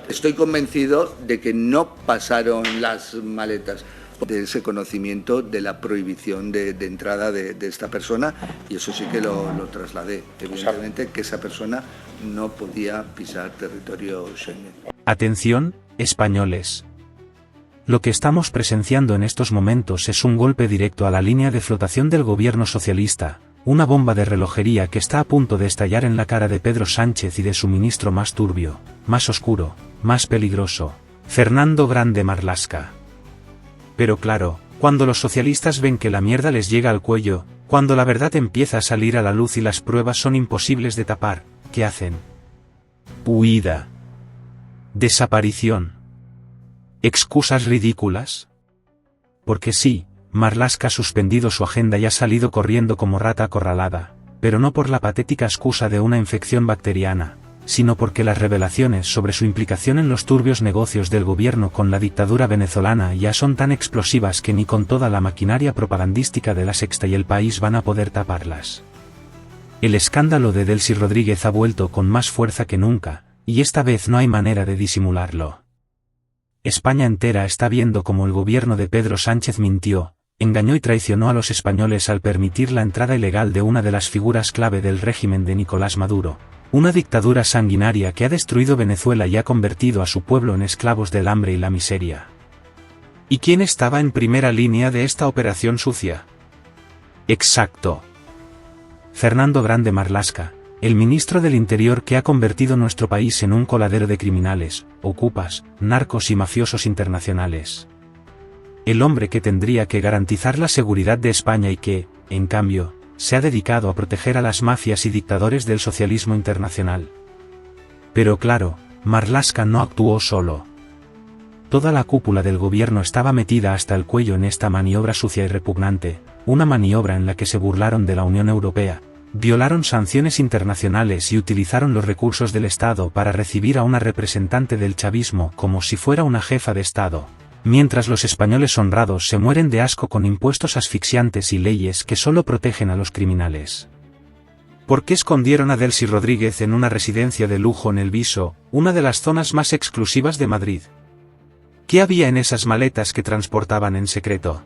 Estoy convencido de que no pasaron las maletas de ese conocimiento de la prohibición de entrada de esta persona, y eso sí que lo trasladé. Evidentemente que esa persona no podía pisar territorio Schengen. Atención, españoles. Lo que estamos presenciando en estos momentos es un golpe directo a la línea de flotación del gobierno socialista, una bomba de relojería que está a punto de estallar en la cara de Pedro Sánchez y de su ministro más turbio, más oscuro, más peligroso, Fernando Grande Marlaska. Pero claro, cuando los socialistas ven que la mierda les llega al cuello, cuando la verdad empieza a salir a la luz y las pruebas son imposibles de tapar, ¿qué hacen? Huida. Desaparición. ¿Excusas ridículas? Porque sí, Marlaska ha suspendido su agenda y ha salido corriendo como rata acorralada, pero no por la patética excusa de una infección bacteriana, sino porque las revelaciones sobre su implicación en los turbios negocios del gobierno con la dictadura venezolana ya son tan explosivas que ni con toda la maquinaria propagandística de La Sexta y El País van a poder taparlas. El escándalo de Delcy Rodríguez ha vuelto con más fuerza que nunca, y esta vez no hay manera de disimularlo. España entera está viendo cómo el gobierno de Pedro Sánchez mintió, engañó y traicionó a los españoles al permitir la entrada ilegal de una de las figuras clave del régimen de Nicolás Maduro, una dictadura sanguinaria que ha destruido Venezuela y ha convertido a su pueblo en esclavos del hambre y la miseria. ¿Y quién estaba en primera línea de esta operación sucia? Exacto. Fernando Grande Marlaska, el ministro del Interior que ha convertido nuestro país en un coladero de criminales, ocupas, narcos y mafiosos internacionales. El hombre que tendría que garantizar la seguridad de España y que, en cambio, se ha dedicado a proteger a las mafias y dictadores del socialismo internacional. Pero claro, Marlaska no actuó solo. Toda la cúpula del gobierno estaba metida hasta el cuello en esta maniobra sucia y repugnante, una maniobra en la que se burlaron de la Unión Europea, violaron sanciones internacionales y utilizaron los recursos del Estado para recibir a una representante del chavismo como si fuera una jefa de Estado, mientras los españoles honrados se mueren de asco con impuestos asfixiantes y leyes que solo protegen a los criminales. ¿Por qué escondieron a Delcy Rodríguez en una residencia de lujo en El Viso, una de las zonas más exclusivas de Madrid? ¿Qué había en esas maletas que transportaban en secreto?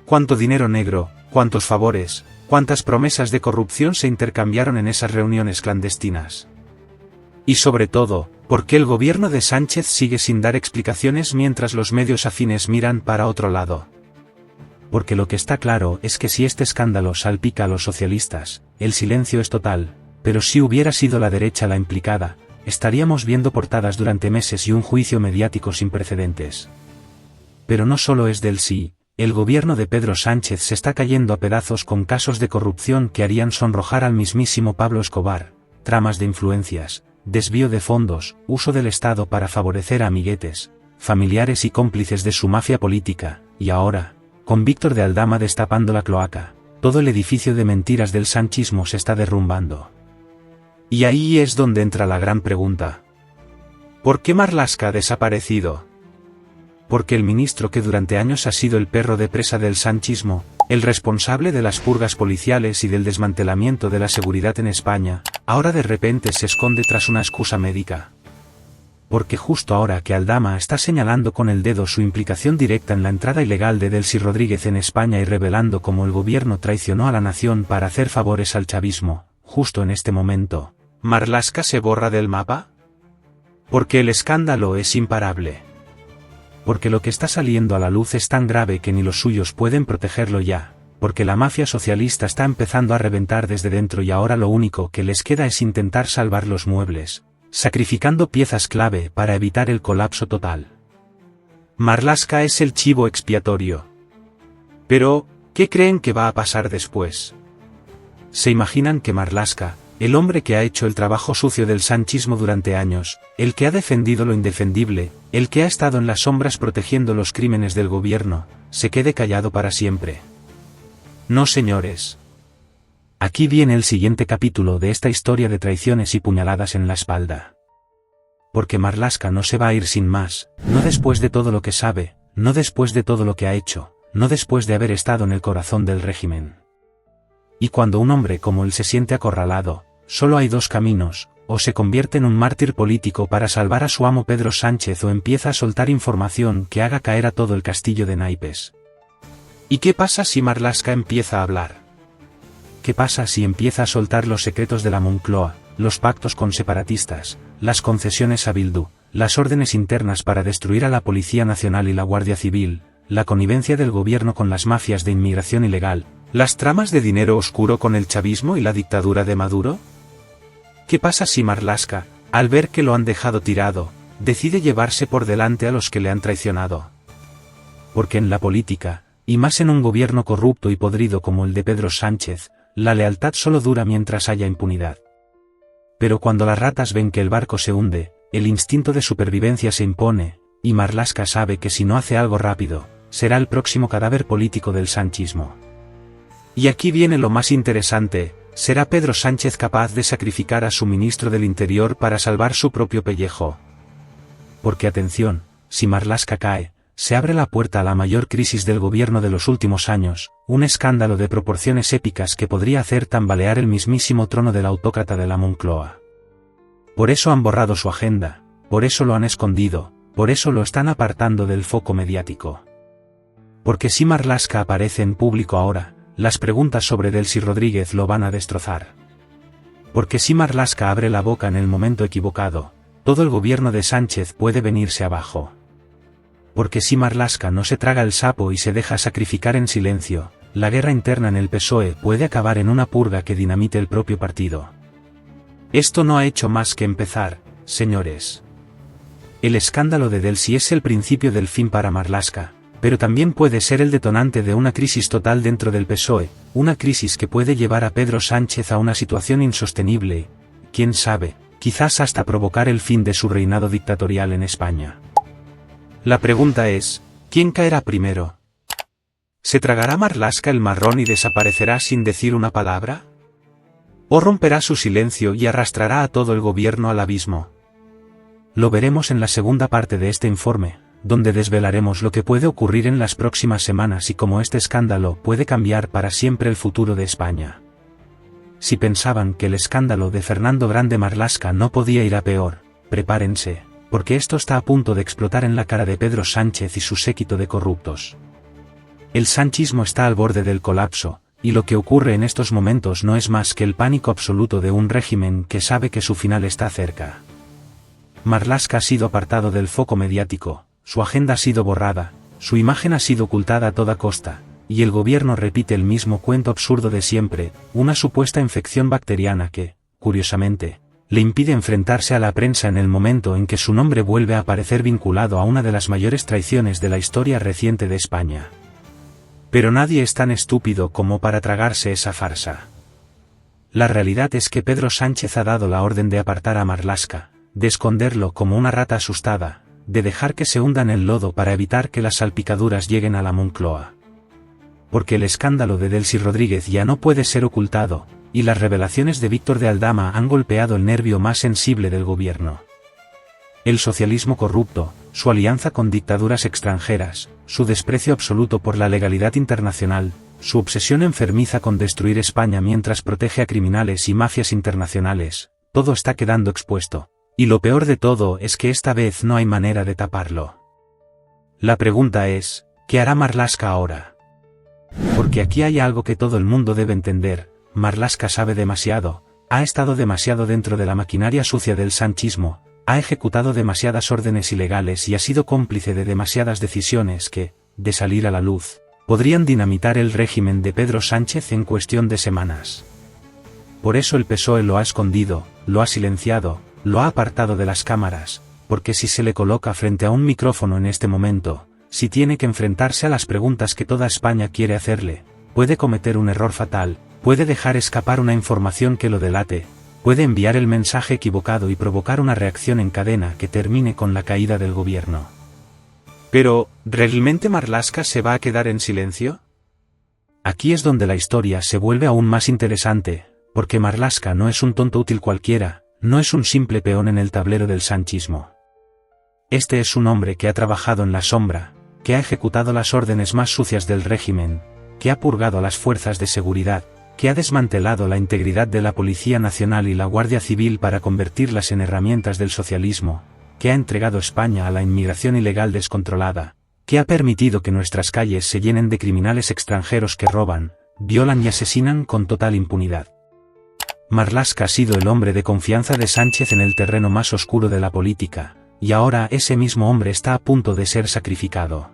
¿Cuánto dinero negro, cuántos favores, cuántas promesas de corrupción se intercambiaron en esas reuniones clandestinas? Y sobre todo, ¿por qué el gobierno de Sánchez sigue sin dar explicaciones mientras los medios afines miran para otro lado? Porque lo que está claro es que si este escándalo salpica a los socialistas, el silencio es total, pero si hubiera sido la derecha la implicada, estaríamos viendo portadas durante meses y un juicio mediático sin precedentes. Pero no solo es del sí. El gobierno de Pedro Sánchez se está cayendo a pedazos con casos de corrupción que harían sonrojar al mismísimo Pablo Escobar, tramas de influencias, desvío de fondos, uso del Estado para favorecer a amiguetes, familiares y cómplices de su mafia política, y ahora, con Víctor de Aldama destapando la cloaca, todo el edificio de mentiras del sanchismo se está derrumbando. Y ahí es donde entra la gran pregunta. ¿Por qué Marlaska ha desaparecido? Porque el ministro que durante años ha sido el perro de presa del sanchismo, el responsable de las purgas policiales y del desmantelamiento de la seguridad en España, ahora de repente se esconde tras una excusa médica. Porque justo ahora que Aldama está señalando con el dedo su implicación directa en la entrada ilegal de Delcy Rodríguez en España y revelando cómo el gobierno traicionó a la nación para hacer favores al chavismo, justo en este momento, ¿Marlaska se borra del mapa? Porque el escándalo es imparable. Porque lo que está saliendo a la luz es tan grave que ni los suyos pueden protegerlo ya, porque la mafia socialista está empezando a reventar desde dentro y ahora lo único que les queda es intentar salvar los muebles, sacrificando piezas clave para evitar el colapso total. Marlaska es el chivo expiatorio. Pero, ¿qué creen que va a pasar después? ¿Se imaginan que Marlaska, el hombre que ha hecho el trabajo sucio del sanchismo durante años, el que ha defendido lo indefendible, el que ha estado en las sombras protegiendo los crímenes del gobierno, se quede callado para siempre? No, señores. Aquí viene el siguiente capítulo de esta historia de traiciones y puñaladas en la espalda. Porque Marlaska no se va a ir sin más, no después de todo lo que sabe, no después de todo lo que ha hecho, no después de haber estado en el corazón del régimen. Y cuando un hombre como él se siente acorralado, solo hay dos caminos, o se convierte en un mártir político para salvar a su amo Pedro Sánchez o empieza a soltar información que haga caer a todo el castillo de naipes. ¿Y qué pasa si Marlaska empieza a hablar? ¿Qué pasa si empieza a soltar los secretos de la Moncloa, los pactos con separatistas, las concesiones a Bildu, las órdenes internas para destruir a la Policía Nacional y la Guardia Civil, la connivencia del gobierno con las mafias de inmigración ilegal, las tramas de dinero oscuro con el chavismo y la dictadura de Maduro? ¿Qué pasa si Marlaska, al ver que lo han dejado tirado, decide llevarse por delante a los que le han traicionado? Porque en la política, y más en un gobierno corrupto y podrido como el de Pedro Sánchez, la lealtad solo dura mientras haya impunidad. Pero cuando las ratas ven que el barco se hunde, el instinto de supervivencia se impone, y Marlaska sabe que si no hace algo rápido, será el próximo cadáver político del sanchismo. Y aquí viene lo más interesante: ¿será Pedro Sánchez capaz de sacrificar a su ministro del Interior para salvar su propio pellejo? Porque atención, si Marlaska cae, se abre la puerta a la mayor crisis del gobierno de los últimos años, un escándalo de proporciones épicas que podría hacer tambalear el mismísimo trono del autócrata de la Moncloa. Por eso han borrado su agenda, por eso lo han escondido, por eso lo están apartando del foco mediático. Porque si Marlaska aparece en público ahora, las preguntas sobre Delcy Rodríguez lo van a destrozar. Porque si Marlaska abre la boca en el momento equivocado, todo el gobierno de Sánchez puede venirse abajo. Porque si Marlaska no se traga el sapo y se deja sacrificar en silencio, la guerra interna en el PSOE puede acabar en una purga que dinamite el propio partido. Esto no ha hecho más que empezar, señores. El escándalo de Delcy es el principio del fin para Marlaska, pero también puede ser el detonante de una crisis total dentro del PSOE, una crisis que puede llevar a Pedro Sánchez a una situación insostenible, quién sabe, quizás hasta provocar el fin de su reinado dictatorial en España. La pregunta es, ¿quién caerá primero? ¿Se tragará Marlaska el marrón y desaparecerá sin decir una palabra? ¿O romperá su silencio y arrastrará a todo el gobierno al abismo? Lo veremos en la segunda parte de este informe, donde desvelaremos lo que puede ocurrir en las próximas semanas y cómo este escándalo puede cambiar para siempre el futuro de España. Si pensaban que el escándalo de Fernando Grande Marlaska no podía ir a peor, prepárense, porque esto está a punto de explotar en la cara de Pedro Sánchez y su séquito de corruptos. El sanchismo está al borde del colapso, y lo que ocurre en estos momentos no es más que el pánico absoluto de un régimen que sabe que su final está cerca. Marlaska ha sido apartado del foco mediático, su agenda ha sido borrada, su imagen ha sido ocultada a toda costa, y el gobierno repite el mismo cuento absurdo de siempre, una supuesta infección bacteriana que, curiosamente, le impide enfrentarse a la prensa en el momento en que su nombre vuelve a aparecer vinculado a una de las mayores traiciones de la historia reciente de España. Pero nadie es tan estúpido como para tragarse esa farsa. La realidad es que Pedro Sánchez ha dado la orden de apartar a Marlaska, de esconderlo como una rata asustada, de dejar que se hunda en el lodo para evitar que las salpicaduras lleguen a la Moncloa. Porque el escándalo de Delcy Rodríguez ya no puede ser ocultado, y las revelaciones de Víctor de Aldama han golpeado el nervio más sensible del gobierno. El socialismo corrupto, su alianza con dictaduras extranjeras, su desprecio absoluto por la legalidad internacional, su obsesión enfermiza con destruir España mientras protege a criminales y mafias internacionales, todo está quedando expuesto. Y lo peor de todo es que esta vez no hay manera de taparlo. La pregunta es, ¿qué hará Marlaska ahora? Porque aquí hay algo que todo el mundo debe entender: Marlaska sabe demasiado, ha estado demasiado dentro de la maquinaria sucia del sanchismo, ha ejecutado demasiadas órdenes ilegales y ha sido cómplice de demasiadas decisiones que, de salir a la luz, podrían dinamitar el régimen de Pedro Sánchez en cuestión de semanas. Por eso el PSOE lo ha escondido, lo ha silenciado, lo ha apartado de las cámaras, porque si se le coloca frente a un micrófono en este momento, si tiene que enfrentarse a las preguntas que toda España quiere hacerle, puede cometer un error fatal, puede dejar escapar una información que lo delate, puede enviar el mensaje equivocado y provocar una reacción en cadena que termine con la caída del gobierno. Pero, ¿realmente Marlaska se va a quedar en silencio? Aquí es donde la historia se vuelve aún más interesante, porque Marlaska no es un tonto útil cualquiera, no es un simple peón en el tablero del sanchismo. Este es un hombre que ha trabajado en la sombra, que ha ejecutado las órdenes más sucias del régimen, que ha purgado a las fuerzas de seguridad, que ha desmantelado la integridad de la Policía Nacional y la Guardia Civil para convertirlas en herramientas del socialismo, que ha entregado España a la inmigración ilegal descontrolada, que ha permitido que nuestras calles se llenen de criminales extranjeros que roban, violan y asesinan con total impunidad. Marlaska ha sido el hombre de confianza de Sánchez en el terreno más oscuro de la política, y ahora ese mismo hombre está a punto de ser sacrificado.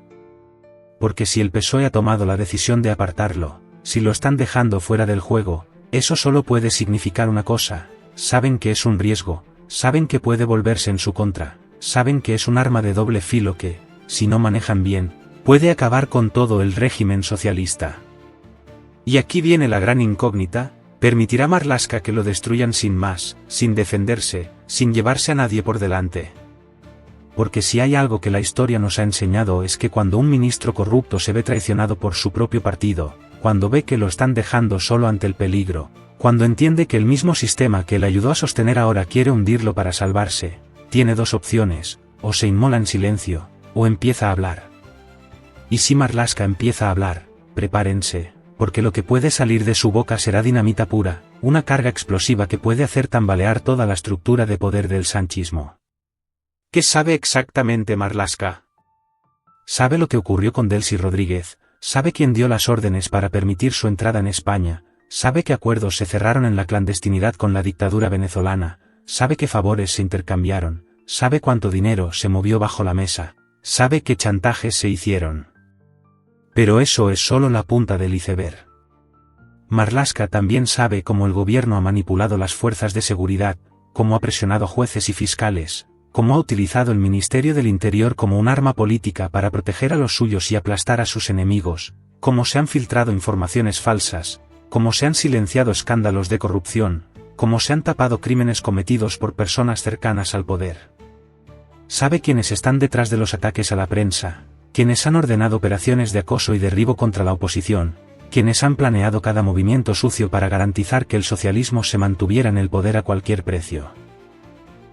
Porque si el PSOE ha tomado la decisión de apartarlo, si lo están dejando fuera del juego, eso solo puede significar una cosa: saben que es un riesgo, saben que puede volverse en su contra, saben que es un arma de doble filo que, si no manejan bien, puede acabar con todo el régimen socialista. Y aquí viene la gran incógnita: ¿permitirá Marlaska que lo destruyan sin más, sin defenderse, sin llevarse a nadie por delante? Porque si hay algo que la historia nos ha enseñado es que cuando un ministro corrupto se ve traicionado por su propio partido, cuando ve que lo están dejando solo ante el peligro, cuando entiende que el mismo sistema que le ayudó a sostener ahora quiere hundirlo para salvarse, tiene dos opciones: o se inmola en silencio, o empieza a hablar. Y si Marlaska empieza a hablar, prepárense, porque lo que puede salir de su boca será dinamita pura, una carga explosiva que puede hacer tambalear toda la estructura de poder del sanchismo. ¿Qué sabe exactamente Marlaska? Sabe lo que ocurrió con Delcy Rodríguez, sabe quién dio las órdenes para permitir su entrada en España, sabe qué acuerdos se cerraron en la clandestinidad con la dictadura venezolana, sabe qué favores se intercambiaron, sabe cuánto dinero se movió bajo la mesa, sabe qué chantajes se hicieron. Pero eso es solo la punta del iceberg. Marlaska también sabe cómo el gobierno ha manipulado las fuerzas de seguridad, cómo ha presionado jueces y fiscales, cómo ha utilizado el Ministerio del Interior como un arma política para proteger a los suyos y aplastar a sus enemigos, cómo se han filtrado informaciones falsas, cómo se han silenciado escándalos de corrupción, cómo se han tapado crímenes cometidos por personas cercanas al poder. Sabe quiénes están detrás de los ataques a la prensa, quienes han ordenado operaciones de acoso y derribo contra la oposición, quienes han planeado cada movimiento sucio para garantizar que el socialismo se mantuviera en el poder a cualquier precio.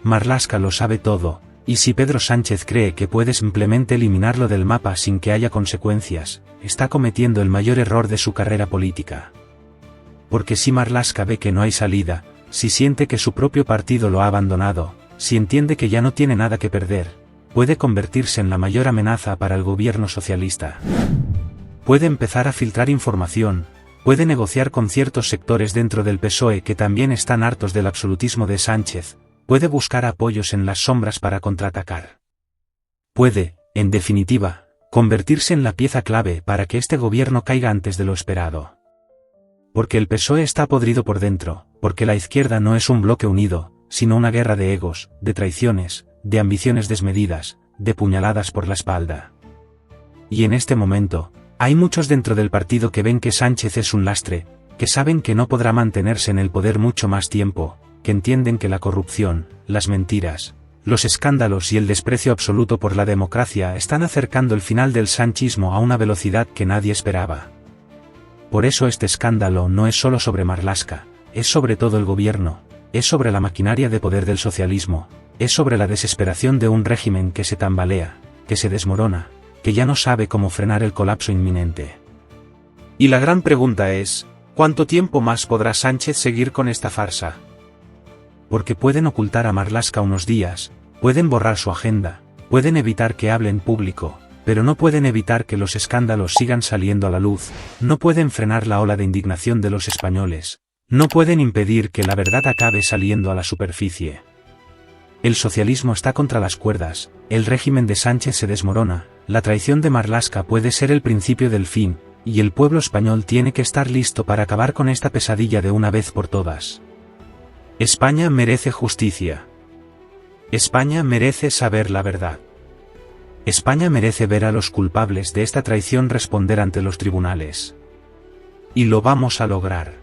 Marlaska lo sabe todo, y si Pedro Sánchez cree que puede simplemente eliminarlo del mapa sin que haya consecuencias, está cometiendo el mayor error de su carrera política. Porque si Marlaska ve que no hay salida, si siente que su propio partido lo ha abandonado, si entiende que ya no tiene nada que perder, puede convertirse en la mayor amenaza para el gobierno socialista. Puede empezar a filtrar información, puede negociar con ciertos sectores dentro del PSOE que también están hartos del absolutismo de Sánchez, puede buscar apoyos en las sombras para contraatacar. Puede, en definitiva, convertirse en la pieza clave para que este gobierno caiga antes de lo esperado. Porque el PSOE está podrido por dentro, porque la izquierda no es un bloque unido, sino una guerra de egos, de traiciones, de ambiciones desmedidas, de puñaladas por la espalda. Y en este momento, hay muchos dentro del partido que ven que Sánchez es un lastre, que saben que no podrá mantenerse en el poder mucho más tiempo, que entienden que la corrupción, las mentiras, los escándalos y el desprecio absoluto por la democracia están acercando el final del sanchismo a una velocidad que nadie esperaba. Por eso este escándalo no es solo sobre Marlaska, es sobre todo el gobierno, es sobre la maquinaria de poder del socialismo, es sobre la desesperación de un régimen que se tambalea, que se desmorona, que ya no sabe cómo frenar el colapso inminente. Y la gran pregunta es, ¿cuánto tiempo más podrá Sánchez seguir con esta farsa? Porque pueden ocultar a Marlaska unos días, pueden borrar su agenda, pueden evitar que hable en público, pero no pueden evitar que los escándalos sigan saliendo a la luz, no pueden frenar la ola de indignación de los españoles, no pueden impedir que la verdad acabe saliendo a la superficie. El socialismo está contra las cuerdas, el régimen de Sánchez se desmorona, la traición de Marlaska puede ser el principio del fin, y el pueblo español tiene que estar listo para acabar con esta pesadilla de una vez por todas. España merece justicia. España merece saber la verdad. España merece ver a los culpables de esta traición responder ante los tribunales. Y lo vamos a lograr.